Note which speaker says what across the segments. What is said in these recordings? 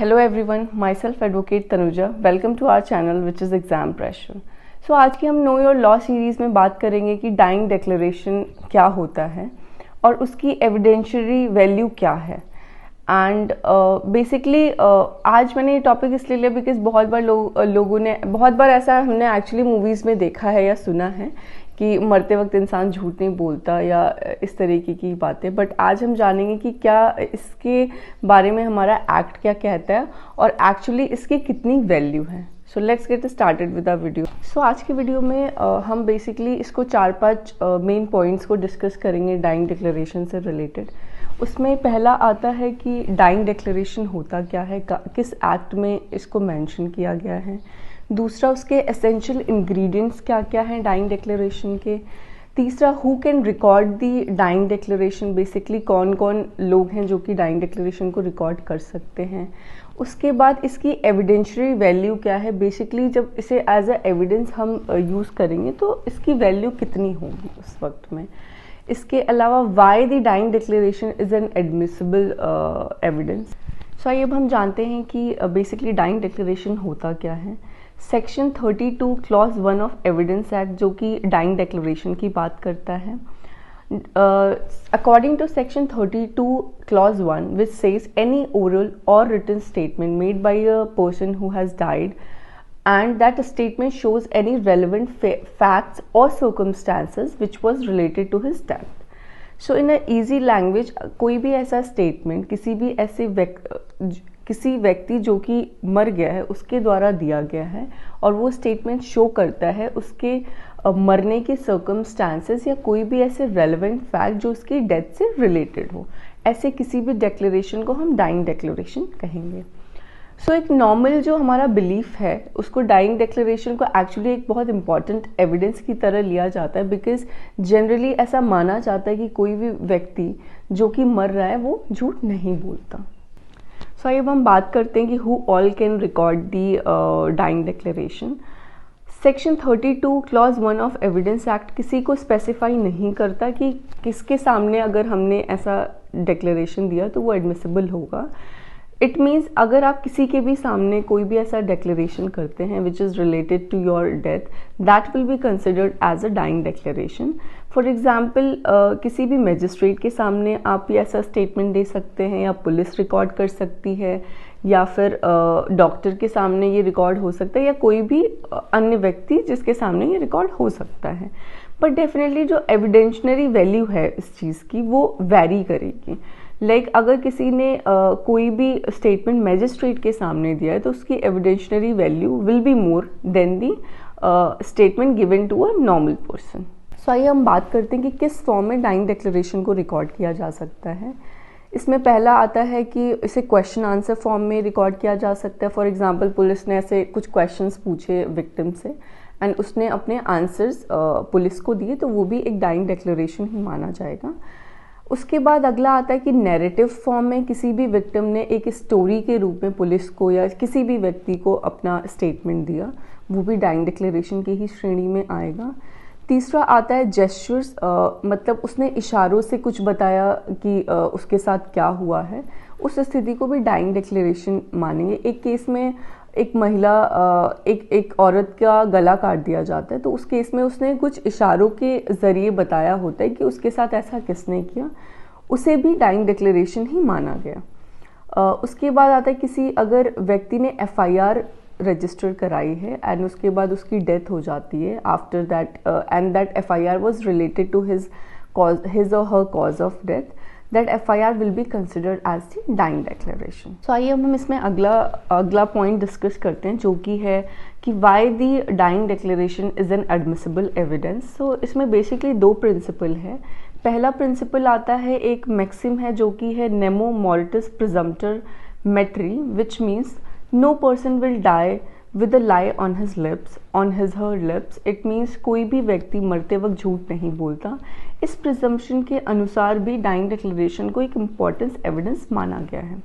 Speaker 1: Hello everyone, myself Advocate Tanuja. Welcome to our channel which is Exam Pressure. So आज की हम know your law series में बात करेंगे कि डाइंग डिक्लेरेशन क्या होता है और उसकी एविडेंशियरी वैल्यू क्या है। एंड बेसिकली आज मैंने ये टॉपिक इसलिए लिया बिकॉज बहुत बार लोगों ने बहुत बार ऐसा हमने एक्चुअली मूवीज़ में देखा है या सुना है कि मरते वक्त इंसान झूठ नहीं बोलता या इस तरीके की बातें। बट आज हम जानेंगे कि क्या इसके बारे में हमारा एक्ट क्या कहता है और एक्चुअली इसकी कितनी वैल्यू है। So let's get started with our video. So आज की वीडियो में हम बेसिकली इसको 4-5 मेन पॉइंट्स को डिस्कस करेंगे डाइंग डिक्लेरेशन से रिलेटेड। उसमें पहला आता है कि डाइंग डिक्लेरेशन होता क्या है, किस एक्ट में इसको मेंशन किया गया है। दूसरा, उसके एसेंशियल इंग्रेडिएंट्स क्या क्या हैं डाइंग डिक्लेरेशन के। तीसरा, who can record the dying declaration, basically कौन कौन लोग हैं जो कि डाइंग डिक्लेरेशन को रिकॉर्ड कर सकते हैं। उसके बाद इसकी एविडेंशियरी वैल्यू क्या है, बेसिकली जब इसे एज अ एविडेंस हम यूज़ करेंगे तो इसकी वैल्यू कितनी होगी उस वक्त में। इसके अलावा why the dying declaration is an admissible evidence. So आइए अब हम जानते हैं कि बेसिकली डाइंग डिक्लेरेशन होता क्या है। Section 32 clause 1 of evidence act जो कि डाइंग डिक्लेरेशन की बात करता है। According to section 32 clause 1 which says any oral और written statement made by a person who has died and that statement shows any relevant facts or circumstances which was related to his death. So in a easy language, कोई भी ऐसा statement किसी व्यक्ति जो कि मर गया है उसके द्वारा दिया गया है और वो statement शो करता है उसके मरने के circumstances या कोई भी ऐसे relevant fact जो उसकी डेथ से related हो, ऐसे किसी भी declaration को हम dying declaration कहेंगे। सो एक नॉर्मल जो हमारा बिलीफ है उसको डाइंग डिक्लेरेशन को एक्चुअली एक बहुत इंपॉर्टेंट एविडेंस की तरह लिया जाता है बिकॉज जनरली ऐसा माना जाता है कि कोई भी व्यक्ति जो कि मर रहा है वो झूठ नहीं बोलता। सो आइए अब हम बात करते हैं कि who all can record the dying declaration. Section 32 clause 1 of evidence act किसी को स्पेसिफाई नहीं करता कि किसके सामने अगर हमने ऐसा डिक्लेरेशन दिया तो वो एडमिसिबल होगा। इट मीन्स अगर आप किसी के भी सामने कोई भी ऐसा डिक्लेरेशन करते हैं which is related to your death, that will be considered as a dying declaration. For example किसी भी मजिस्ट्रेट के सामने आप ये ऐसा स्टेटमेंट दे सकते हैं या पुलिस रिकॉर्ड कर सकती है या फिर डॉक्टर के सामने ये रिकॉर्ड हो सकता है या कोई भी अन्य व्यक्ति जिसके सामने ये रिकॉर्ड हो सकता है। बट डेफिनेटली जो एविडेंशनरी वैल्यू है इस चीज़ की वो वेरी करेगी। अगर किसी ने कोई भी स्टेटमेंट मैजिस्ट्रेट के सामने दिया है तो उसकी evidentiary value will be more than the statement given to a normal person. So आइए हम बात करते हैं कि किस फॉर्म में डाइंग डिक्लेरेशन को रिकॉर्ड किया जा सकता है। इसमें पहला आता है कि इसे क्वेश्चन आंसर फॉर्म में रिकॉर्ड किया जा सकता है। फॉर एग्जांपल पुलिस ने ऐसे कुछ क्वेश्चंस पूछे विक्टिम से एंड उसने अपने आंसर्स पुलिस को दिए तो वो भी एक डाइंग डिक्लेरेशन ही माना जाएगा। उसके बाद अगला आता है कि नैरेटिव फॉर्म में किसी भी विक्टिम ने एक स्टोरी के रूप में पुलिस को या किसी भी व्यक्ति को अपना स्टेटमेंट दिया, वो भी डाइंग डिक्लेरेशन की ही श्रेणी में आएगा। तीसरा आता है जेस्चर्स, मतलब उसने इशारों से कुछ बताया कि उसके साथ क्या हुआ है, उस स्थिति को भी डाइंग डिक्लेरेशन मानेंगे। एक केस में एक महिला एक औरत का गला काट दिया जाता है तो उस केस में उसने कुछ इशारों के ज़रिए बताया होता है कि उसके साथ ऐसा किसने किया, उसे भी डाइंग डिक्लेरेशन ही माना गया। उसके बाद आता है किसी अगर व्यक्ति ने FIR रजिस्टर कराई है एंड उसके बाद उसकी डेथ हो जाती है after that and that FIR was related to his और her cause of death, that FIR will be considered as the dying declaration. So आइए अब हम इसमें अगला पॉइंट डिस्कस करते हैं जो कि है कि why the dying declaration is an admissible evidence. So इसमें बेसिकली 2 प्रिंसिपल है। पहला प्रिंसिपल आता है, एक मैक्सिम है जो कि है nemo mortis presumptor metri, which means no person will die with a lie on his her lips. It means कोई भी व्यक्ति मरते वक्त झूठ नहीं बोलता। इस प्रिजम्पशन के अनुसार भी डाइंग डिक्लेरेशन को एक इम्पॉर्टेंस एविडेंस माना गया है।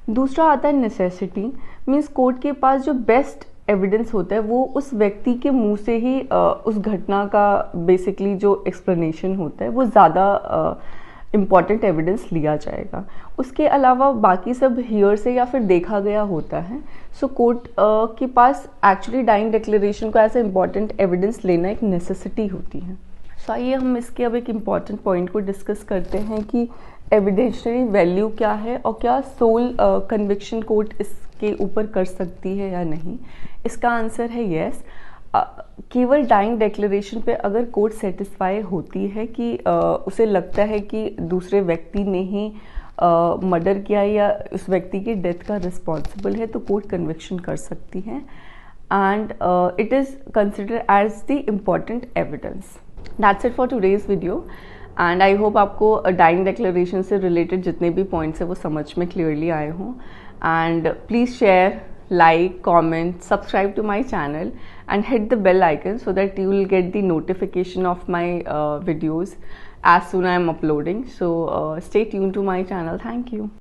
Speaker 1: दूसरा आता है नेसेसिटी, मीन्स कोर्ट के पास जो बेस्ट एविडेंस होता है वो उस व्यक्ति के मुंह से ही उस घटना का बेसिकली जो एक्सप्लेनेशन होता है वो ज़्यादा इम्पॉर्टेंट एविडेंस लिया जाएगा। उसके अलावा बाकी सब हियर से या फिर देखा गया होता है। सो कोर्ट के पास एक्चुअली डाइंग डिक्लेरेशन को एज ए इम्पॉर्टेंट एविडेंस लेना एक नेसेसिटी होती है। सो आइए हम इसके अब एक इम्पॉर्टेंट पॉइंट को डिस्कस करते हैं कि एविडेंशियरी वैल्यू क्या है और क्या सोल कन्विक्शन कोर्ट इसके ऊपर कर सकती है या नहीं। इसका आंसर है येस। केवल डाइंग डिक्लेरेशन पे अगर कोर्ट सेटिस्फाई होती है कि उसे लगता है कि दूसरे व्यक्ति ने ही मर्डर किया या उस व्यक्ति की डेथ का रिस्पॉन्सिबल है, तो कोर्ट कन्विक्शन कर सकती है and it is considered as the important evidence. That's it for today's video and I hope आपको डाइंग डिक्लेरेशन से रिलेटेड जितने भी पॉइंट्स हैं वो समझ में क्लियरली आए हों। And please share, like, comment, subscribe to my channel and hit the bell icon so that you will get the notification of my videos as soon as I am uploading. So stay tuned to my channel. Thank you.